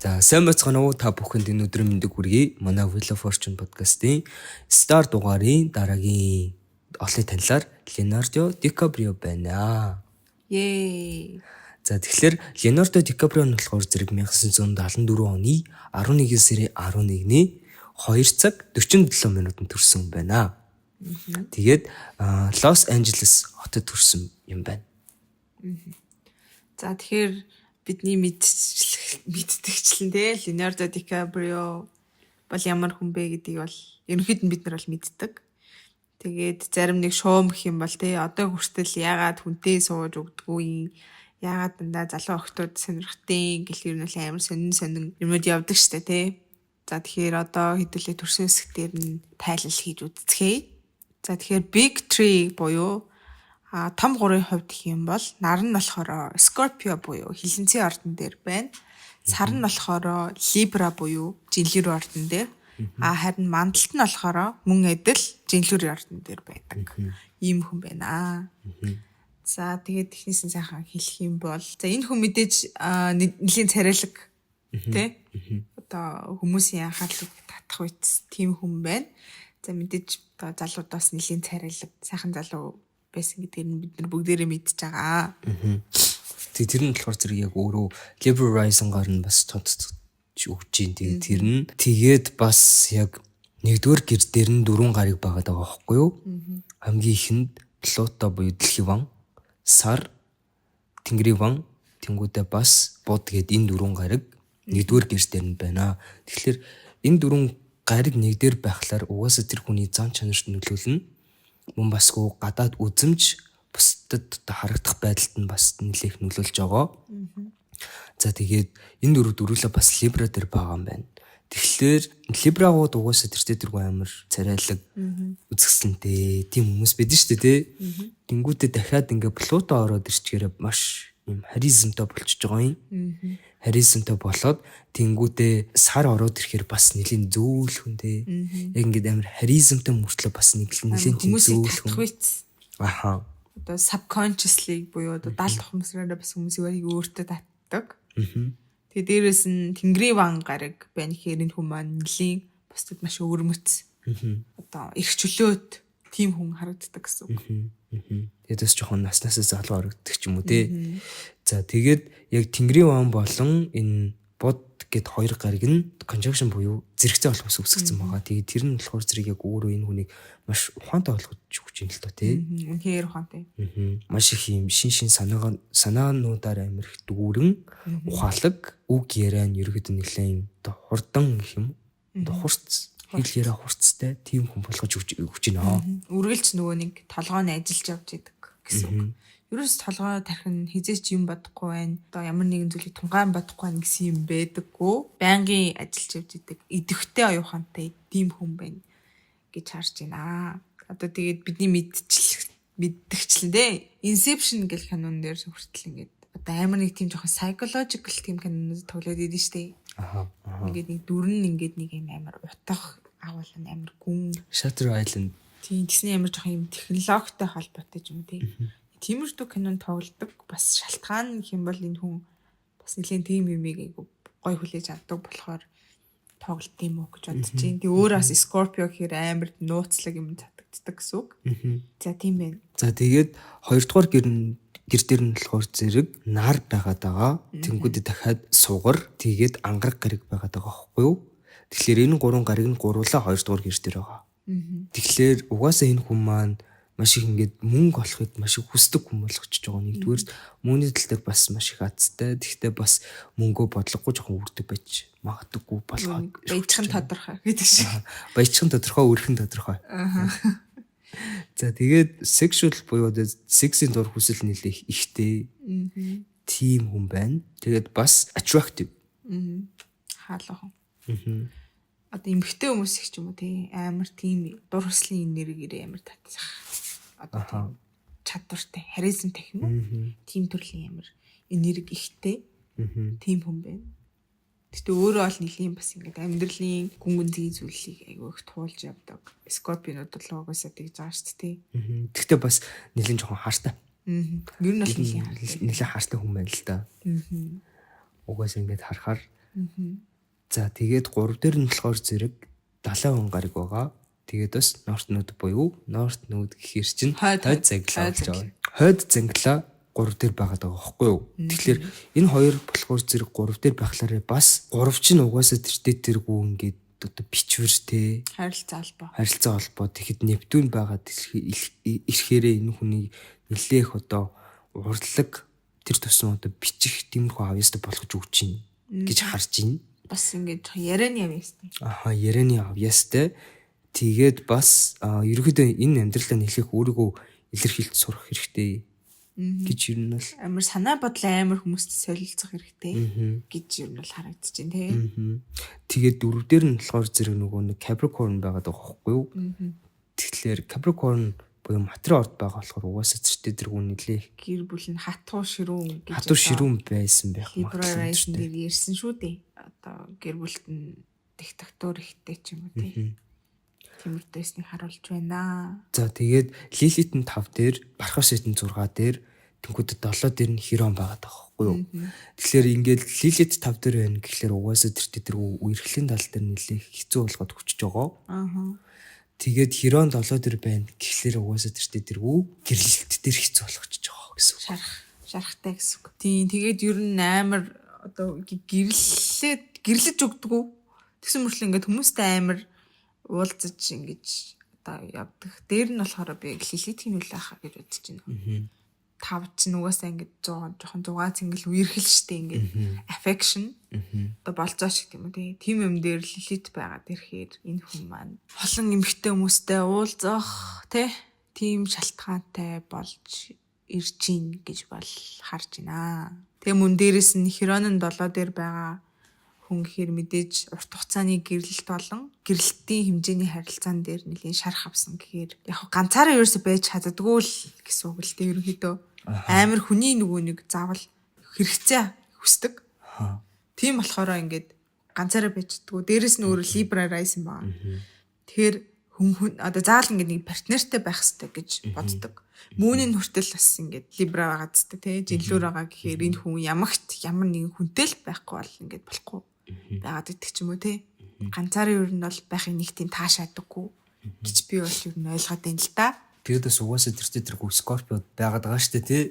За сайн бацгаана уу та бүхэнд энэ өдрийн мэндийг хүргэе. Манай Wheel of Fortune podcast-ийн Star дугаарын дараагийн олонний танилаар Leonardo DiCaprio байна. Yay. За тэгэхээр Leonardo DiCaprio нь болохоор зэрэг 1974 оны 11 сарын 11-ний 2 цаг 47 минутанд төрсөн юм байна. Тэгээд Лос Анжелес хотод төрсөн юм байна. За тэгэхээр бидний мэддэгчлэн те Leonardo DiCaprio бол ямар хүн бэ гэдгийг бол ерөнхийд нь бид нар бол мэддэг. Тэгээд зарим нэг шуум гэх юм бол те одоо хүртэл яагаад хүнтэй сууж өгдөггүй, яагаад дандаа залуу охтууд сонирхтын гэх юм бол амар сонин юмуд явдаг штэ те. За тэгэхээр одоо хэдүүлээ төрсөн хэсгээр нь тайлал хийж үзцгээе. За тэгэхээр Big 3 буюу том 3-ын хувьд гэх юм бол нар нь болохоор Scorpio буюу хилэнцгийн ордон дээр байна. Сар нь болохоор Libra буюу жинлүүрийн ордон дээр. Харин мандалт нь болохоор мөн адил жинлүүрийн ордон дээр байдаг. Ийм хүн байна. За тэгээд технisen сайхан хэлэх юм бол за энэ хүн мэдээж нэлийн царайлаг тий. Одоо хүмүүсийн анхаарлыг татах үйс тийм хүн байна. За мэдээж одоо залуудаас нэлийн царайлаг сайхан залуу байсан гэдгийг бид нар бүгдээрээ мэдж байгаа. Тэгээд тэр нь болохоор зэрэг яг өөрөө Libra Rising-аар нь бас тооцож өгч юм. Тэгээд тэр нь тэгээд бас яг нэгдүгээр гэр дээр нь 4 гариг байгаад байгаа байхгүй юу? Хамгийн ихэнд Плуто буюу дэлхийн ван, сар, тэнгэрийн ван, тэнгүүдээ бас бод гээд энэ 4 гариг нэгдүгээр гэр дээр нь байна. Тэгэхээр энэ 4 гариг нэгдэр байхлаар угаасаа тэр хүний зан чанарт нөлөөлнө. Мөн бас гадаад үзэмж бусдад харагдах байдалд нь бас нэлээх нөлөөлж байгаа. За тэгээд энэ дөрвөлөө бас Libra дээр байгаа юм байна. Тэгэхээр Libra-гууд угаасаа тэргүй амар царайлаг үзэсгэлэнтэй тийм хүмүүс байдаг шүү дээ тий. Тэнгүүтээ дахиад ингээ Pluto ороод ирчихээр маш юм харизмтай болчихж байгаа юм. Харизмтай болоод тэнгүүтээ сар ороод ирэхээр бас нэлийн зөөлхөн тий. Яг ингээд амар харизмтай мөртлөө бас нэлийн зөөлхөн. Аха. Одоо subconsciously буюу одоо даалт ухамсараараа бас хүмүүсийг өөртөө татдаг. Тэгээ дээрэс нь тэнгэрийн ван гараг байна гэхээр энэ хүн маань нэлийн бусдад маш өвөрмөц. Одоо их чөлөөт тийм хүн харагддаг гэсэн үг. Тэгээд бас жоохон наснасаа залуу харагддаг ч юм уу тий. За тэгээд яг тэнгэрийн ван болон энэ бод гэд 2 гариг нь conjunction буюу зэрэгцээ болохоос үүсгэсэн байгаа. Тэгээд тэр нь болохоор зэрэг яг өөрөө энэ хүнийг маш ухаантай болгож өгч юм л доо тий. Үнэхээр ухаантай. Маш их юм шин санаануудаар амир их дүүрэн ухаалаг үг яриа нь ерөөд нэглэн хурдан гэх юм. Хурц хэл яриа хурцтай тийм хүн болгож өгч байна. Үргэлж нөгөө нэг толгойн ажиллаж явж идэг гэсэн үг. Ерөөс толгой тархин хизээч юм бодохгүй байна. Одоо ямар нэгэн зүйлийг тунгаан бодохгүй байна гэсэн юм байдаггүй. Байнгын ажиллаж явж идэг. Идэвхтэй оюухантай тийм хүн байна гэж харж байна. Одоо тэгээд бидний мэддэгчлэн дээ. Inception гэх кинон дээр хүртэл ингээд одоо амар нэг тийм жоохон psychological тийм кинонууд тоглоод идэв штэ. Ингээд нэг дүрэн ингээд нэг юм амар утах агуулсан амар гүн. Shutter Island. Тийм гэсэн амар жоохон юм технологитой холбоотой юм тий. Тиймэрхүү кинонд тоглодог бас шалтгаан гэх юм бол энэ хүн бас нэлийн тийм юмыг гой хүлээж авдаг болохоор тоглолт юм уу гэж бодож байна. Тэгээ өөрөө бас Scorpio гэхээр амар нууцлаг юм татагддаг гэсэн үг. За тийм байна. За тэгээд 2 дугаар гэр дээр нь болохоор зэрэг нар байгаад байгаа. Тэнгүүдээ дахиад сугар тэгээд ангараг гариг байгаад байгаа байхгүй юу? Тэгэхээр энэ 3 гариг нь гуруулаа 2 дугаар гэр дээр байгаа. Тэгэхээр угаасаа энэ хүн маань маш их ингээд мөнгө олохыг маш их хүсдэг хүн болгочихж байгаа. Нэгдүгээр мөнгөний тал дээр бас маш их азтай. Тэгэхдээ бас мөнгөө бодлогогүй жоохон үрдэг байж магадгүй болгоод баяжхан тодорхой гэдэг шиг. Баяжхан тодорхой, өрхөн тодорхой. За тэгээд sexual буюу сексийн дур хүсэл нэлээх ихтэй. Тийм хүн байна. Тэгээд бас attractive. Хаалгахан. Одоо эмгтэй хүмүүс их ч юм уу тий амар тийм дур хүслийн энергиэр амар татчих. Одоо чадвартай харизм техник тийм төрлийн амар энерги ихтэй тийм хүн байна. Гэтэ өөрөө бол нэлийн бас ингээд амьдралын гүнгэнзгий зүйлийг айгүй их туулж явдаг. Скорпионууд бол угаасаа тэгж байгаа шүү дээ. Тэгтээ бас нэлийн жоохон хаартай. Ер нь бол нэлийн хаартай хүн байна л да. Угаасаа ингээд харахаар За тэгээд 3 дээр нь болохоор зэрэг 70% гариг байгаа. Тэгээд бас North Node буюу North Node гэхэр чинь Хойд зангилаа болж байгаа. Хойд зангилаа 3 дээр байгаад байгаа байхгүй юу? Тэгэхээр энэ хоёр болохоор зэрэг 3 дээр байхлаарэ бас 3 чинь угаасаа тэргүй ингээд одоо бичвэртэй харилцаа холбоо тэгэхэд Нептун байгаад ирэхээрээ энэ хүний нэлээх одоо урлаг тэр тусам одоо бичих тиймэрхүү авьяастай болгож өгч чинь гэж харж байна. Бас ингээд ярианы авьяастай. Ярианы авьяастай. Тэгээд бас ерөөдөө энэ амьдралаа нэлээх өөрийгөө илэрхийлж сурах хэрэгтэй гэж ер нь бол амар санаа бодлоо амар хүмүүст солилцох хэрэгтэй гэж ер нь бол харагдаж байна тий. Тэгээд 4 дээр нь болохоор зэрэг нөгөө нэг Capricorn байгаад байгаа байхгүй юу? Тэгэхээр Capricorn буюу материал орд байгаа болохоор угаасаа зэрэгтэй зэрэг нэлээх гэр бүл нь хатуу ширүүн байсан байх магадлал дээр ярьсан шүү дээ. Одоо гэр бүлт нь диктатур ихтэй ч юм уу тий. Тиймэрхүүснийг харуулж байна. За тэгээд Lilith нь 5 дээр, Barkhasет нь 6 дээр, Тэнгүүдэд 7 дээр нь Хирон байгаад байгаа байхгүй юу? Тэгэхээр ингээд Lilith 5 дээр байна гэхлээр угаасаа тэр үерхлийн тал дээр нэлээх хэцүү болгоод хүчж байгаа. Тэгээд Хирон 7 дээр байна гэхлээр угаасаа тэргүй гэрлэлт дээр хэцүү болгочихж байгаа гэсэн үг. Шарахтай гэсэн үг. Тийм тэгээд ер нь амар одоо гэрлэж өгдөггүй. Тэгсэн мөртлөө ингээд хүмүүстэй амар уулзаж ингэж одоо явдаг. Дээр нь болохоор би Lilith-ийн үл ахаа гэж бодож байна. 5 ч нүгасаа ингэж жоохон зугаа цэнгэл үерхэл штэ ингэж affection одоо болцоо шиг тийм үү тийм юм дээр Lilith байгаад ирэхээр энэ хүн маань олон эмэгтэй хүмүүстэй уулзах тийм шалтгаантай болж ирж гин гэж бол харж байна. Тэгээ мөн дээрэс нь Хиронын 7 дээр байгаа хүн гэхээр мэдээж урт хугацааны гэрлэлт болон гэрлэлтийн хэмжээний харилцаан дээр нэлийн шарах авсан гэхээр яг ганцаараа ерөөсөй байж чаддгүй л гэсэн үг л дээ ерөнхийдөө амар хүний нөгөө нэг заавал хэрэгцээ хүсдэг. Тийм болохоор ингээд ганцаараа байж чаддгүй. Дээрэс нь өөрөө Libra rising байгаа. Тэгэхээр хүн одоо заавал ингээд нэг партнертай байх хэрэгтэй гэж боддог. Мөнийн хүртэл бас ингээд Libra байгаа зү тий жинлүүр байгаа гэхээр энэ хүн ямар нэгэн хүнтэй л байхгүй бол ингээд болохгүй байгаад идэх ч юм уу тий ганцаараа ер нь бол байхыг нэг тийм таашаадаггүй гэж би бол ер нь ойлгоод байна л да. Тэгээд бас угаасаа тэргүй Scorpio байгаад байгаа шүү дээ тий.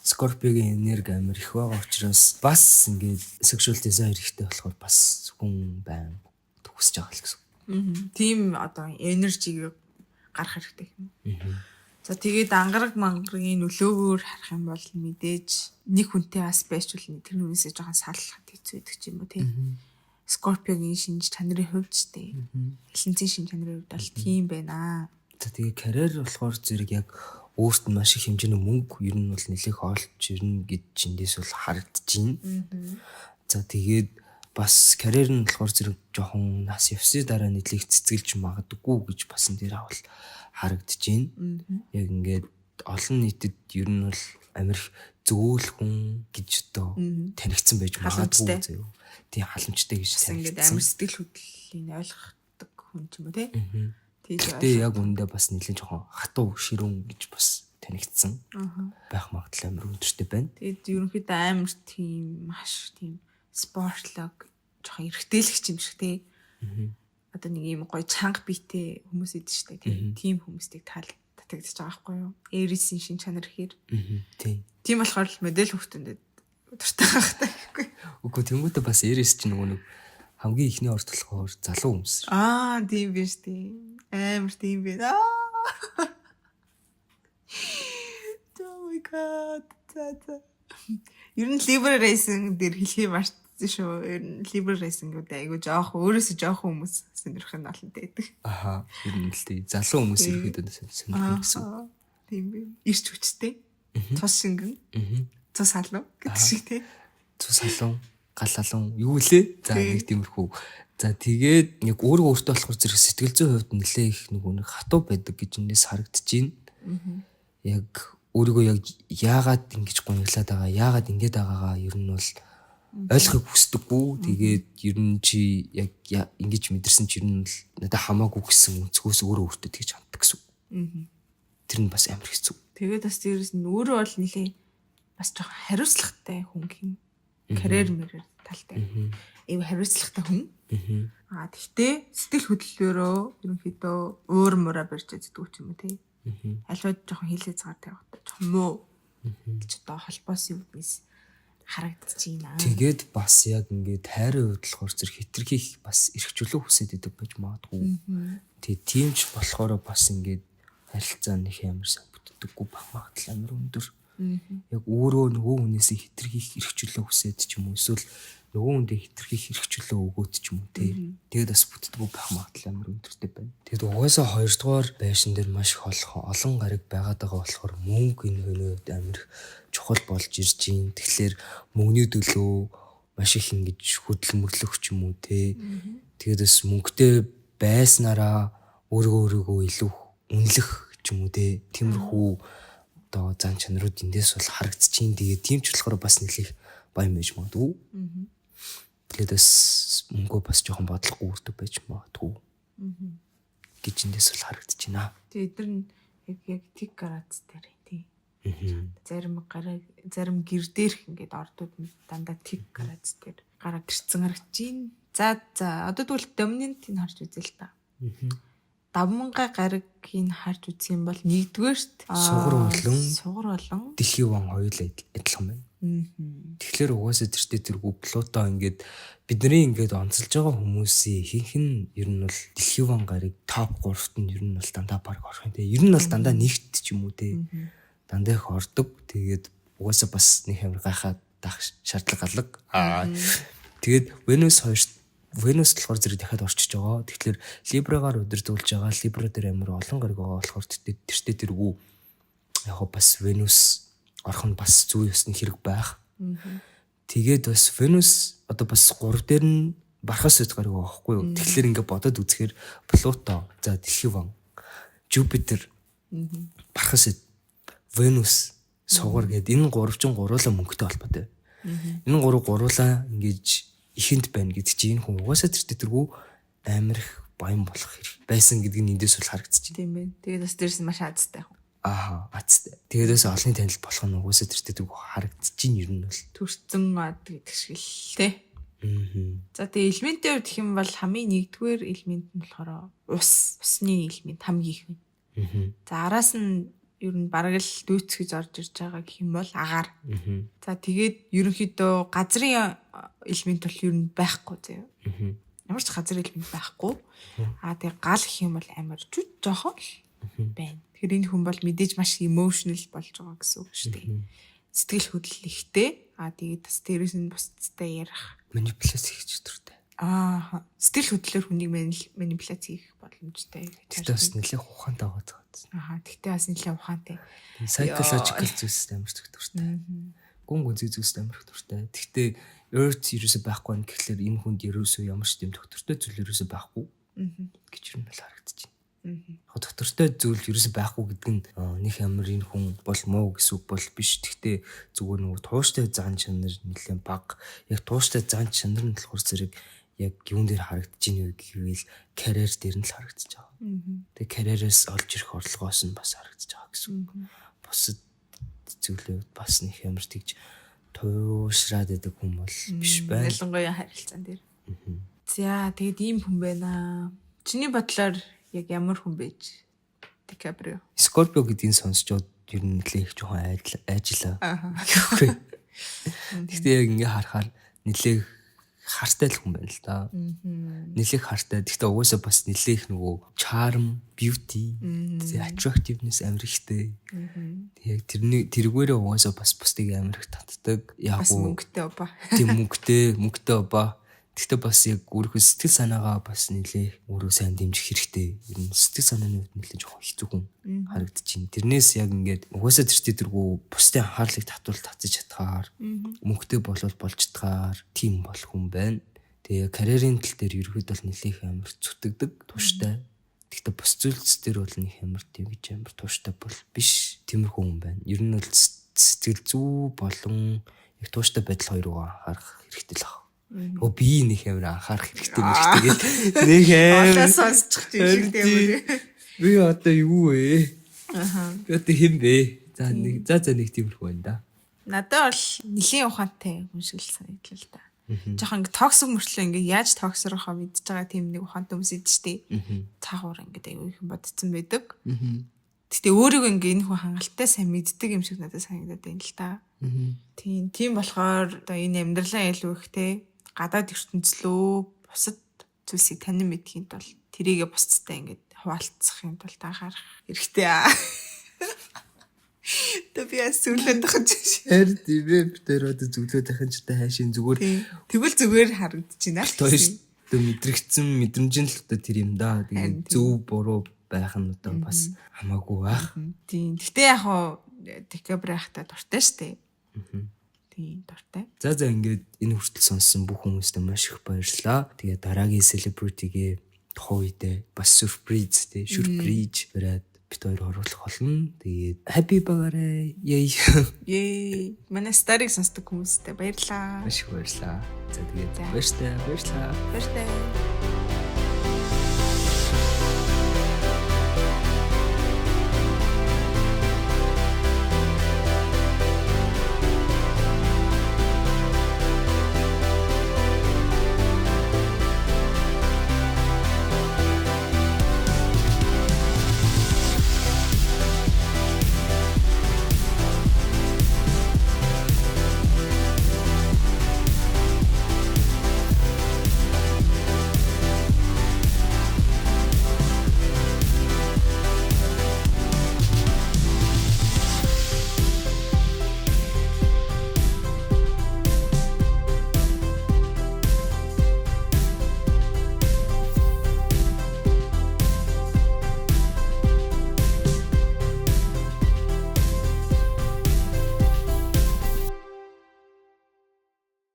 Scorpio-гийн энерги амар их байгаа учраас бас ингээд sexual desire хэрэгтэй болохоор бас хүн байн төгсөж байгаа л гэсэн. Тийм одоо энержиг гарах хэрэгтэй юм. За тэгээд ангараг мангаргийн нөлөөгөөр харах юм бол мэдээж нэг хүнтэй бас байчвал тэр хүнээсээ жоохон саллахад хэцүү байдаг ч юм уу тий. Scorpio-гийн шинж чанарын хувьд ч тий. Элэнцийн шинж чанарын хувьд бол тийм байна. За тэгээд карьер болохоор зэрэг яг өөрт нь маш их хэмжээний мөнгө ер нь бол нэлээх олж ирнэ гэж эндээс бол харагдаж байна. За тэгээд бас карьер нь болохоор зэрэг жоохон нас явсны дараа нэлээх цэцгэлж магадгүй гэж бас энэ дээр авал харагдаж байна. Яг ингээд олон нийтэд ер нь бол амирх зөөл хүн гэж одоо танигдсан байж магадгүй зөө. Тийм халамжтай гэж танигдсан. Ингээд амир сэтгэл хөдлөлийн ойлгохдаг хүн ч юм уу тий. Тэгтээ яг үндэ бас нэлээд жоохон хатуу ширүүн гэж бас танигдсан. Байх магадлал амир өндөртэй байна. Тэгээд ерөнхийдөө амир тийм маш тийм спортлог жоохон эргэтэлэгч юм шиг тий. Одоо нэг юм гоё чанга биетэй хүмүүс идэв штэ тий. Тим хүмүүсийг татагдчих байгаа байхгүй юу? Эрисийн шин чанар ихээр. Тийм болохоор л модель хөвгтөндөө дуртай байх таа гэхгүй. Үгүй тэнгуүтэ бас Эрис чинь нөгөө нэг хамгийн ихний орд болохоор залуу хүмүүс. Тийм биш тий. Амар тийм бэ. Oh my god. Ер нь Libra rising дээр хэлхий маш шүү. Ер нь Libra rising гэдэг айгу жоох өөрөөсөө жоох хүмүүс сонирхох нь олонтэй байдаг. Ер нь л тий. Залуу хүмүүс ирэхэд сонирхох гэсэн. Тийм бэ. Ирч хүчтэй. Цус шингэн. Цус халуун гэдэг шиг тий. Цус халуун, гал халуун юу лээ? За нэг тиймэрхүү. За тэгээд яг өөртөө болохоор зэрэг сэтгэл зүйн хувьд нэлээ их нэг хатуу байдаг гэж энэс харагдаж байна. Яг өөрийгөө яг яагаад ингэж гонглаад байгаа, яагаад ингэж байгаагаа ер нь бол ойлгохыг хүсдэггүй. Тэгээд ер нь чи яг ингэж мэдэрсэн чи ер нь л надад хамаагүй гэсэн өнцгөөс өөртөө тэгж ханддаг гэсэн. Тэр нь бас амар хэцүү. Тэгээд бас дээрээс нь өөрөө бол нэлээ бас жоохон хариуцлагатай хүн юм. Карьер мэрээр талтай. Ив хариуцлагатай хүн. Тэгтээ сэтгэл хөдлөлөөрөө ерөнхийдөө уур мураа барьж үздэг ч юм уу тий. Аливаа жоохон хилээ цагаар тавихтай жоохон муу гэж одоо холбоос юмнээс харагдчихэйна. Тэгээд бас яг ингээд хайрын хувьд болохоор зэрэг хитрхийх бас эрхчлөө хүсэж идэг байж магадгүй. Тэгээд тийм ч болохоор бас ингээд харилцаа нэг амар сайн бүтдэггүй баг магадлал амар өндөр. Яг өөрөө нөгөө хүнээс хитрхийх эрхчлөө хүсэж ч юм уу эсвэл нөгөө хүндээ хитрхийх эрхчлөө өгөөд ч юм уу тий. Тэгээд бас бүтдэггүй баг магадлал амар өндөртэй байна. Тэгээд угаасаа хоёрдугаар байшин дээр маш их олон гариг байгаад байгаа болохоор мөнгө энэ хөнөөд амар чухал болж ирж байна. Тэгэхээр мөнгөний төлөө маш их ингэж хөдөлмөрлөх ч юм уу тий. Тэгээд бас мөнгөтэй байснараа өөрийгөө илүү үнэлэх ч юм уу тий. Тиймэрхүү одоо зан чанарууд эндээс бол харагдчихээн. Тэгээд тийм ч болохоор бас нэлээх баян байж магадгүй. Тэгээд бас мөнгөө бас жоохон бодлохгүй үрдэг байж магадгүй. Гэж эндээс бол харагдчихээн. Тэгээд эдгээр нь яг тик гарац дээр тий. Зарим гэр дээрх ингээд ордууд нь дандаа тик гарац дээр гараад ирсэн харагдчихээн. За одоо тэгвэл доминантыг харж үзье л та. Давманга гаригийг харж үзэх юм бол нэгдүгээрт сугар болон дэлхийн ван хоёулаа адилхан байна. Тэгэхээр угаасаа тэргүү Плутон ингээд бидний ингээд онцолж байгаа хүмүүсийн ихэнх нь ер нь бол дэлхийн ван гариг топ 3-т нь ер нь бол дандаа баг орох юм те. Ер нь бол дандаа нэгт ч юм уу те. Дандаа их ордог. Тэгээд угаасаа бас нэг амар гайхаад дах шаардлага галаг. Тэгээд Венус болохоор зэрэг дахиад орчиж байгаа. Тэгэхээр Либрагаар удирдуулж байгаа. Либра дээр амар олон гариг байгаа болохоор тэртээ тэргүү яг бас Венус орох нь бас зүй ёсны хэрэг байх. Тэгээд бас Венус одоо бас 3 дээр нь бархас хэд гариг байгаа байхгүй юу. Тэгэхээр ингээд бодоод үзэхээр Плуто, за дэлхийн ван, Жупитер, бархас хэд, Венус, сугар гэдэг энэ 3 чинь гуруулаа мөнгөтэй холбоотой. Энэ 3 гуруулаа ингэж ихэнд байна гэдэг чинь энэ хүн угаасаа тэргүү амар их баян болох хэрэг байсан гэдэг нь эндээс бол харагдчих. Тийм байна. Тэгээд бас дээрс маш азтай хүн. Азтай. Тэгээд бас олонний танил болох нь угаасаа тэргүү харагдчих нь ер нь бол төрсөн гэдэг шиг л тий. За тэгээд элементийн хувьд гэх юм бол хамгийн нэгдүгээр элемент нь болохоор усны элемент хамгийн их байна. За араас нь ер нь бараг л дүүц гэж орж ирж байгаа гэх юм бол агаар. За тэгээд ерөнхийдөө газрын элемент бол ер нь байхгүй заяа. Ямар ч газрын элемент байхгүй. Тэгээд гал гэх юм бол амар жоохон л байна. Тэгэхээр энэ хүн бол мэдээж маш emotional болж байгаа гэсэн үг шүү дээ. Сэтгэл хөдлөл ихтэй. Тэгээд бас дээрээс нь бусдтай ярих. Манипуляц хийж төртэй. Сэтгэл хөдлөлөөр хүнийг манипуляц хийх боломжтой. Тэгтээ бас нэлээд ухаантай байгаа. Тэгтээ бас нэлээд ухаантай. Psychological зүйлс амар зүгтөртэй. Гүн зүйлс амар зүгтөртэй. Тэгтээ Earth ерөөсөй байхгүй нь гэхлээр энэ хүнд ерөөсөй ямар ч юм доктортой зүйл ерөөсөй байхгүй гэж юу нь харагдчих. Доктортой зүйл ерөөсөй байхгүй гэдэг нь нэг амар энэ хүн бол муу гэсэн үг бол биш. Тэгтээ зүгээр нөгөө тууштай зан чанар нэлээд бага. Яг тууштай зан чанар нь болохоор зэрэг яг юун дээр харагдаж ийн вэ гэвэл карьер дээр нь л харагдаж байгаа. Тэгээ карьерээс олж ирэх орлогоос нь бас харагдаж байгаа гэсэн үг. Бусад зүйлүүд бас нэг ямар тэгж туушраад байдаг хүн бол биш байна. Ялангуяа харилцаан дээр. За тэгээд ийм хүн байна. Чиний бодлоор яг ямар хүн байж? Дикаприо. Скорпио гэдгийг сонсчод ер нь нэлээх жоохон айжлаа. Тэгтээ яг ингээ харахаар нэлээх хартай л хүн байна л да. Нэлээх хартай. Тэгтээ угаасаа бас нэлээх нөгөө charm, beauty, attractiveness амар ихтэй. Яг тэргээрээ угаасаа бас бусдыг амар их татдаг. Яг бас мөнгөтэй оба. Тийм мөнгөтэй оба. Тэгтээ бас яг өөрийнхөө сэтгэл санаагаа бас нэлээх өөрөө сайн дэмжих хэрэгтэй. Ер нь сэтгэл санааны хувьд нэлээд жоохон хэцүү хүн харагдчихээн. Тэрнээс яг ингээд угаасаа тэртээ бусдын анхаарлыг татаж чадхаар мөнгөтэй болж чадхаар тийм бол хүн байна. Тэгээ карьерийн тал дээр ерөөд бол нэлээх амар зүтгэдэг, тууштай. Тэгтээ бус зүйлс дээр бол нэг амар тийм гэж амар тууштай бол биш. Тиймэрхүү хүн байна. Ер нь бол сэтгэл зүй болон яг тууштай байдал хоёроо анхаарах хэрэгтэй л байна. Би нэг амар анхаарах хэрэгтэй мэрэгтэйгээд нэг амар сонсчих тийм шиг дээ. Би одоо юу вэ? Би одоо хэм бэ? За нэг тиймэрхүү байна да. Надад бол нэлийн ухаантай хүн шиг л санагдлаа л да. Жохон ингээ токсик мөртлөө ингээ яаж токсорохоо мэдж байгаа тийм нэг ухаантай хүмүүс идэв штэ. Цаагуур ингээ аюу их бодцсон байдаг. Гэтэ өөрийгөө ингээ энэ хүн хангалттай сайн мэддэг юм шиг надад санагдаад байна л та. Тийм болохоор одоо энэ амьдралаа илүү их те гадаад ертөнцлөө бусад зүйлсийг танин мэдхийн тулд тэрийгэ бусдтай ингээд хуваалцахын тулд анхаарах хэрэгтэй аа. Тэвээ сүлээд тахаж шээ. Эр тийм тэр одоо зүглээд тахын ч та хайшин зүгээр тэгвэл зүгээр харагдчихна л. Тэр мэдрэгдсэн мэдрэмжийн л одоо тэр юм да. Тэгээд зөв буруу байх нь одоо бас хамаагүй байх. Тийм. Гэтэ яг хоо Декабр ахта дуртай штэ. Тийм дуртай. За ингээд энэ хүртэл сонссон бүх хүмүүстээ маш их баярлалаа. Тэгээд дараагийн celebrity-гээ тухайн үедээ бас сюрприз бариад бит хоёр оруулах болно. Тэгээд happy багаарай. Yay. Манай старыг сонсдог хүмүүстээ баярлалаа. Маш их баярлалаа. За тэгээд баярлалаа. Баярлалаа.